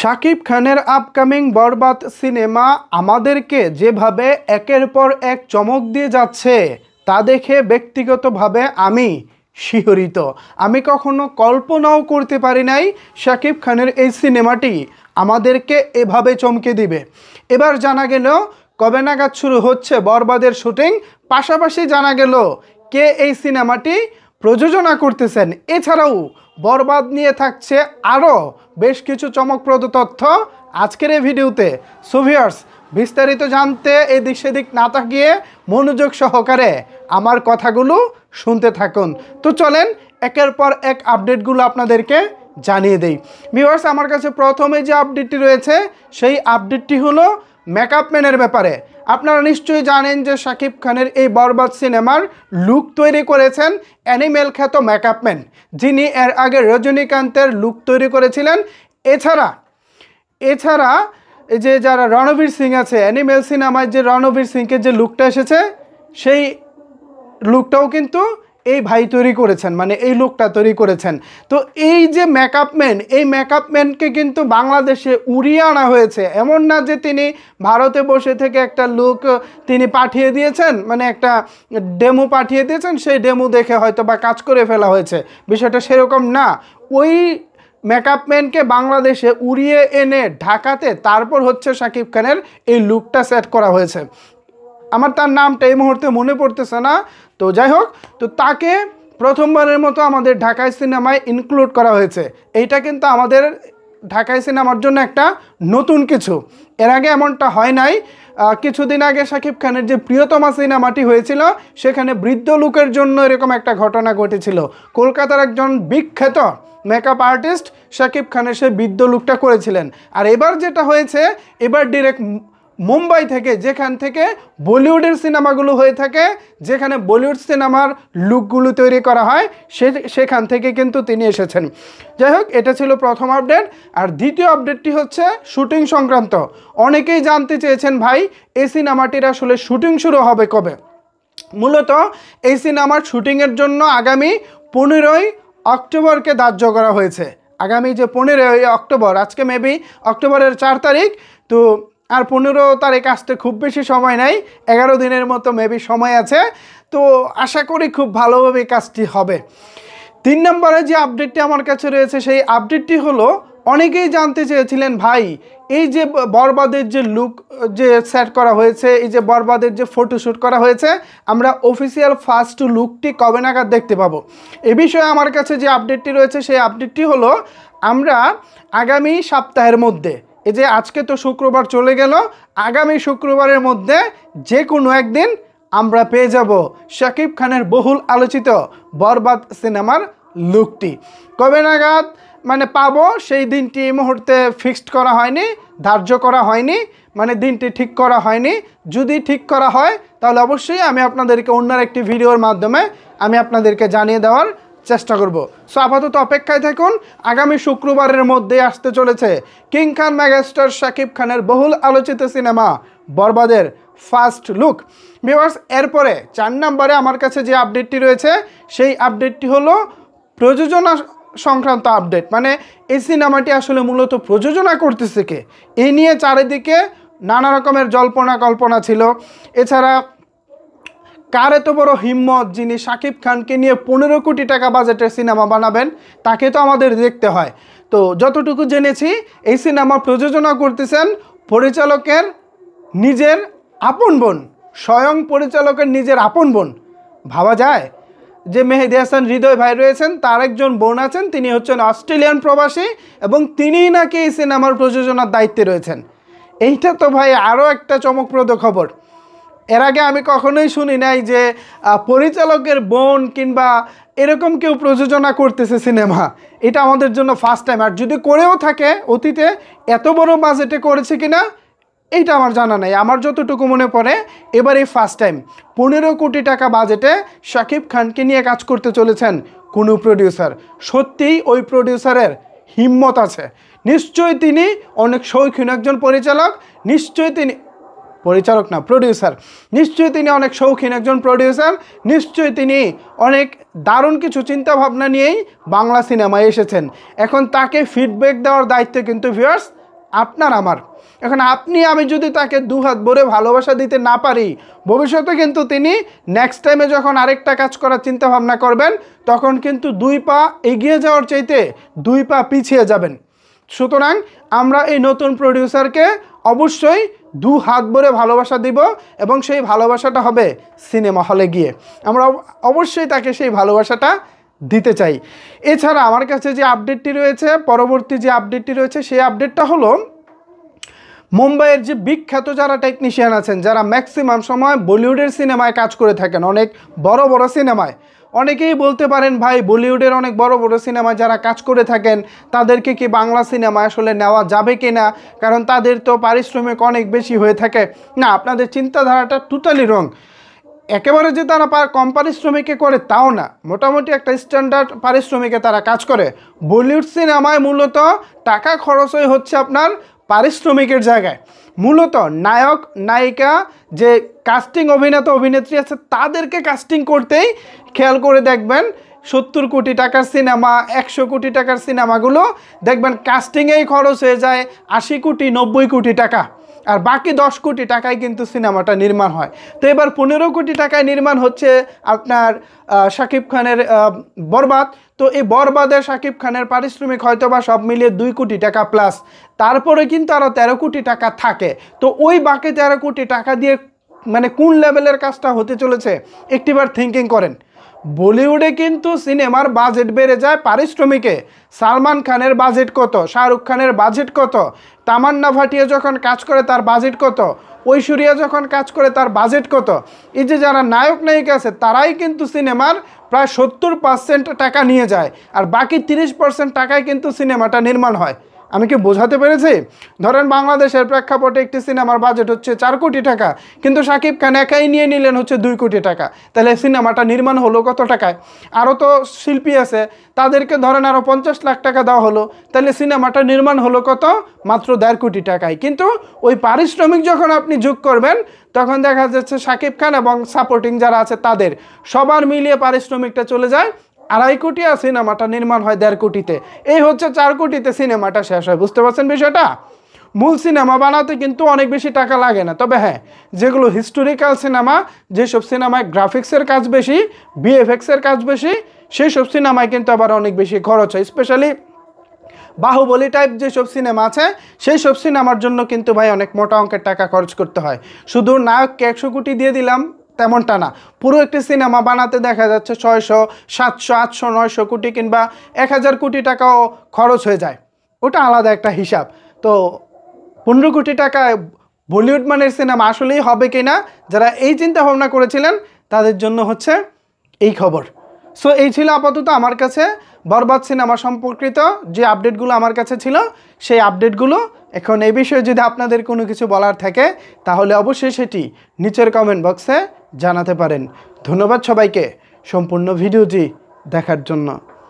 শাকিব খানের আপকামিং বরবাদ সিনেমা আমাদেরকে যেভাবে একের পর এক চমক দিয়ে যাচ্ছে তা দেখে ব্যক্তিগতভাবে আমি শিহরিত। আমি কখনো কল্পনাও করতে পারি নাই শাকিব খানের এই সিনেমাটি আমাদেরকে এভাবে চমকে দিবে। এবার জানা গেল কবে নাগাদ শুরু হচ্ছে বরবাদের শুটিং, পাশাপাশি জানা গেল কে এই সিনেমাটি প্রযোজনা করতেছেন। এছাড়াও বরবাদ নিয়ে থাকছে আরও বেশ কিছু চমকপ্রদ তথ্য আজকের এই ভিডিওতে। সো ভিউয়ার্স, বিস্তারিত জানতে এদিক সেদিক না তাকিয়ে মনোযোগ সহকারে আমার কথাগুলো শুনতে থাকুন। তো চলেন একের পর এক আপডেটগুলো আপনাদেরকে জানিয়ে দেই। ভিউয়ার্স, আমার কাছে প্রথমে যে আপডেটটি রয়েছে সেই আপডেটটি হলো মেকআপ ম্যানের ব্যাপারে। আপনারা নিশ্চয়ই জানেন যে শাকিব খানের এই বরবাদ সিনেমার লুক তৈরি করেছেন অ্যানিমেল খ্যাত মেকআপ ম্যান, যিনি এর আগে রজনীকান্তের লুক তৈরি করেছিলেন। এছাড়া এই যে যারা রণবীর সিং আছে, অ্যানিমেল সিনেমায় যে রণবীর সিংয়ের যে লুকটা এসেছে সেই লুকটাও কিন্তু এই ভাই তৈরি করেছেন, মানে এই লুকটা তৈরি করেছেন। তো এই যে মেকআপ ম্যান, এই মেকআপ ম্যানকে কিন্তু বাংলাদেশে উড়িয়ে আনা হয়েছে। এমন না যে তিনি ভারতে বসে থেকে একটা লুক তিনি পাঠিয়ে দিয়েছেন, মানে একটা ডেমো পাঠিয়ে দিয়েছেন, সেই ডেমো দেখে হয়তো বা কাজ করে ফেলা হয়েছে, বিষয়টা সেরকম না। ওই মেকআপ ম্যানকে বাংলাদেশে উড়িয়ে এনে ঢাকাতে তারপর হচ্ছে শাকিব খানের এই লুকটা সেট করা হয়েছে। আমার তার নামটা এই মুহূর্তে মনে পড়তেছে না, তো যাই হোক, তো তাকে প্রথমবারের মতো আমাদের ঢাকায় সিনেমায় ইনক্লুড করা হয়েছে। এইটা কিন্তু আমাদের ঢাকায় সিনেমার জন্য একটা নতুন কিছু, এর আগে এমনটা হয় নাই। কিছুদিন আগে শাকিব খানের যে প্রিয়তমা সিনেমাটি হয়েছিল সেখানে বৃদ্ধ লুকের জন্য এরকম একটা ঘটনা ঘটেছিল। কলকাতার একজন বিখ্যাত মেকআপ আর্টিস্ট শাকিব খানের সেই বৃদ্ধ লুকটা করেছিলেন। আর এবার যেটা হয়েছে, এবার ডিরেক্ট মুম্বাই থেকে, যেখান থেকে বলিউডের সিনেমাগুলো হয়ে থাকে, যেখানে বলিউড সিনেমার লুকগুলো তৈরি করা হয়, সেখান থেকে কিন্তু তিনি এসেছেন। যাই হোক, এটা ছিল প্রথম আপডেট। আর দ্বিতীয় আপডেটটি হচ্ছে শুটিং সংক্রান্ত। অনেকেই জানতে চেয়েছেন, ভাই এই সিনেমাটির আসলে শুটিং শুরু হবে কবে। মূলত এই সিনেমার শুটিংয়ের জন্য আগামী 15ই অক্টোবরকে ধার্য করা হয়েছে। আগামী যে 15ই অক্টোবর, আজকে মেবি অক্টোবরের 4 তারিখ, তো আর 15 তারিখ আসতে খুব বেশি সময় নাই, 11 দিনের মতো মেবি সময় আছে। তো আশা করি খুব ভালোভাবে কাজটি হবে। 3 নম্বরে যে আপডেটটি আমার কাছে রয়েছে সেই আপডেটটি হলো, অনেকেই জানতে চেয়েছিলেন, ভাই এই যে বরবাদের যে লুক যে সেট করা হয়েছে, এই যে বরবাদের যে ফটোশ্যুট করা হয়েছে, আমরা অফিসিয়াল ফার্স্ট লুকটি কবে নাগাদ দেখতে পাবো। এ বিষয়ে আমার কাছে যে আপডেটটি রয়েছে সেই আপডেটটি হলো, আমরা আগামী সপ্তাহের মধ্যে, এই যে আজকে তো শুক্রবার চলে গেল, আগামী শুক্রবারের মধ্যে যে কোনো একদিন আমরা পেয়ে যাব শাকিব খানের বহুল আলোচিত বরবাদ সিনেমার লুকটি। কবে নাগাদ মানে পাবো সেই দিনটি এই মুহূর্তে ফিক্সড করা হয়নি, ধার্য করা হয়নি, মানে দিনটি ঠিক করা হয়নি। যদি ঠিক করা হয় তাহলে অবশ্যই আমি আপনাদেরকে অন্য একটি ভিডিওর মাধ্যমে আমি আপনাদেরকে জানিয়ে দেওয়ার চেষ্টা করব। সো আপাতত অপেক্ষায় থাকুন, আগামী শুক্রবারের মধ্যে আসতে চলেছে কিং খান মেগাস্টার শাকিব খানের বহুল আলোচিত সিনেমা বরবাদের ফার্স্ট লুক। ভিউয়ার্স, এরপরে 4 নম্বরে আমার কাছে যে আপডেটটি রয়েছে সেই আপডেটটি হলো প্রযোজনা সংক্রান্ত আপডেট। মানে এই সিনেমাটি আসলে মূলত প্রযোজনা করতেছে কে, এই নিয়ে চারিদিকে নানা রকমের জল্পনা কল্পনা ছিল। এছাড়া কার এত বড় হিম্মত যিনি শাকিব খানকে নিয়ে 15 কোটি টাকা বাজেটের সিনেমা বানাবেন, তাকে তো আমাদের দেখতে হয়। তো যতটুকু জেনেছি, এই সিনেমা প্রযোজনা করতেছেন পরিচালকের নিজের আপন বোন, স্বয়ং পরিচালকের নিজের আপন বোন। ভাবা যায় যে মেহেদী হাসান হৃদয় ভাই রয়েছেন, তার একজন বোন আছেন, তিনি হচ্ছেন অস্ট্রেলিয়ান প্রবাসী এবং তিনিই নাকি এই সিনেমার প্রযোজনার দায়িত্বে রয়েছেন। এইটা তো ভাই আরও একটা চমকপ্রদ খবর। এর আগে আমি কখনোই শুনি নাই যে পরিচালকের বোন কিংবা এরকম কেউ প্রযোজনা করতেছে সিনেমা। এটা আমাদের জন্য ফার্স্ট টাইম। আর যদি করেও থাকে অতীতে এত বড় বাজেটে করেছে কিনা এইটা আমার জানা নাই। আমার যতটুকু মনে পড়ে এবারই ফার্স্ট টাইম 15 কোটি টাকা বাজেটে শাকিব খানকে নিয়ে কাজ করতে চলেছেন কোনো প্রডিউসার। সত্যিই ওই প্রডিউসারের হিম্মত আছে। নিশ্চয়ই তিনি অনেক শৌখিন একজন পরিচালক, নিশ্চয়ই তিনি পরিচালক না, প্রডিউসার, নিশ্চয়ই তিনি অনেক শৌখিন একজন প্রডিউসার, নিশ্চয়ই তিনি অনেক দারুণ কিছু চিন্তাভাবনা নিয়েই বাংলা সিনেমায় এসেছেন। এখন তাকে ফিডব্যাক দেওয়ার দায়িত্ব কিন্তু ভিউয়ার্স আপনার আমার। এখন আপনি আমি যদি তাকে দু হাত ভরে ভালোবাসা দিতে না পারি, ভবিষ্যতে কিন্তু তিনি নেক্সট টাইমে যখন আরেকটা কাজ করার চিন্তা ভাবনা করবেন, তখন কিন্তু 2 পা এগিয়ে যাওয়ার চাইতে 2 পা পিছিয়ে যাবেন। সুতরাং আমরা এই নতুন প্রডিউসারকে অবশ্যই 2 হাত ভরে ভালোবাসা দিব, এবং সেই ভালোবাসাটা হবে সিনেমা হলে গিয়ে। আমরা অবশ্যই তাকে সেই ভালোবাসাটা দিতে চাই। এছাড়া আমার কাছে যে আপডেটটি রয়েছে, পরবর্তী যে আপডেটটি রয়েছে, সেই আপডেটটা হলো মুম্বাইয়ের যে বিখ্যাত যারা টেকনিশিয়ান আছেন, যারা ম্যাক্সিমাম সময় বলিউডের সিনেমায় কাজ করে থাকেন, অনেক বড় বড় সিনেমায়। অনেকেই বলতে পারেন ভাই, বলিউডের অনেক বড় বড় সিনেমায় যারা কাজ করে থাকেন তাদেরকে কি বাংলা সিনেমায় আসলে নেওয়া যাবে কি না, কারণ তাদের তো পারিশ্রমিক অনেক বেশি হয়ে থাকে। না, আপনাদের চিন্তাধারাটা টোটালি রং। একেবারে যে তারা কম পারিশ্রমিকে করে তাও না, মোটামুটি একটা স্ট্যান্ডার্ড পারিশ্রমিকে তারা কাজ করে। বলিউড সিনেমায় মূলত টাকা খরচই হচ্ছে আপনার পারিশ্রমিকের জায়গায়। মূলত নায়ক নায়িকা যে কাস্টিং অভিনেতা অভিনেত্রী আছে তাদেরকে কাস্টিং করতেই খেয়াল করে দেখবেন 70 কোটি টাকার সিনেমা, 100 কোটি টাকার সিনেমাগুলো দেখবেন কাস্টিংয়েই খরচ হয়ে যায় 80 কোটি 90 কোটি টাকা, আর বাকি 10 কোটি টাকায় কিন্তু সিনেমাটা নির্মাণ হয়। তো এবার 15 কোটি টাকায় নির্মাণ হচ্ছে আপনার শাকিব খানের বরবাদ। তো এই বরবাদে শাকিব খানের পারিশ্রমিক হয়তো বা সব মিলিয়ে 2 কোটি টাকা প্লাস, তারপরে কিন্তু আরও 13 কোটি টাকা থাকে। তো ওই বাকি 13 কোটি টাকা দিয়ে মানে কোন লেভেলের কাজটা হতে চলেছে একটিবার থিঙ্কিং করেন। বলিউডে কিন্তু সিনেমার বাজেট বেড়ে যায় পারিশ্রমিকে। সালমান খানের বাজেট কত, শাহরুখ খানের বাজেট কত, তামান্না ভাটিয়া যখন কাজ করে তার বাজেট কত, ঐশ্বরিয়া যখন কাজ করে তার বাজেট কত। এই যে যারা নায়ক নায়িকা আছে তারাই কিন্তু সিনেমার প্রায় 70% টাকা নিয়ে যায়, আর বাকি 30% টাকায় কিন্তু সিনেমাটা নির্মাণ হয়। আমি কি বোঝাতে পেরেছি? ধরেন বাংলাদেশের প্রেক্ষাপটে একটি সিনেমার বাজেট হচ্ছে 4 কোটি টাকা, কিন্তু শাকিব খান একাই নিয়ে নিলেন হচ্ছে 2 কোটি টাকা, তাহলে সিনেমাটা নির্মাণ হলো কত টাকায়? আরও তো শিল্পী আছে, তাদেরকে ধরেন আরও 50 লাখ টাকা দেওয়া হলো, তাহলে সিনেমাটা নির্মাণ হলো কত? মাত্র 1.5 কোটি টাকায়। কিন্তু ওই পারিশ্রমিক যখন আপনি যোগ করবেন তখন দেখা যাচ্ছে শাকিব খান এবং সাপোর্টিং যারা আছে তাদের সবার মিলিয়ে পারিশ্রমিকটা চলে যায় 2.5 কোটি, আর সিনেমাটা নির্মাণ হয় 1.5 কোটিতে। এই হচ্ছে 4 কোটিতে সিনেমাটা শেষ হয়। বুঝতে পারছেন বিষয়টা? মূল সিনেমা বানাতে কিন্তু অনেক বেশি টাকা লাগে না, তবে হ্যাঁ, যেগুলো হিস্টোরিক্যাল সিনেমা, যেসব সিনেমায় গ্রাফিক্সের কাজ বেশি, ভিএফএক্সের কাজ বেশি, সেই সব সিনেমায় কিন্তু আবার অনেক বেশি খরচ হয়। স্পেশালি বাহুবলী টাইপ যেসব সিনেমা আছে সেই সব সিনেমার জন্য কিন্তু ভাই অনেক মোটা অঙ্কের টাকা খরচ করতে হয়। শুধু নায়ককে 100 কোটি দিয়ে দিলাম তেমনটা না, পুরো একটি সিনেমা বানাতে দেখা যাচ্ছে 600, 700, 800, 900 কোটি কিংবা 1000 কোটি টাকাও খরচ হয়ে যায়। ওটা আলাদা একটা হিসাব। তো 15 কোটি টাকায় বলিউড মানের সিনেমা আসলেই হবে কি না, যারা এই চিন্তা ভাবনা করেছিলেন তাদের জন্য হচ্ছে এই খবর। সো এই ছিল আপাতত আমার কাছে বরবাদ সিনেমা সম্পর্কিত যে আপডেটগুলো আমার কাছে ছিল, সেই আপডেটগুলো। এখন এই বিষয়ে যদি আপনাদের কোনো কিছু বলার থাকে তাহলে অবশ্যই সেটি নিচের কমেন্ট বক্সে জানাতে পারেন। ধন্যবাদ সবাইকে সম্পূর্ণ ভিডিওটি দেখার জন্য।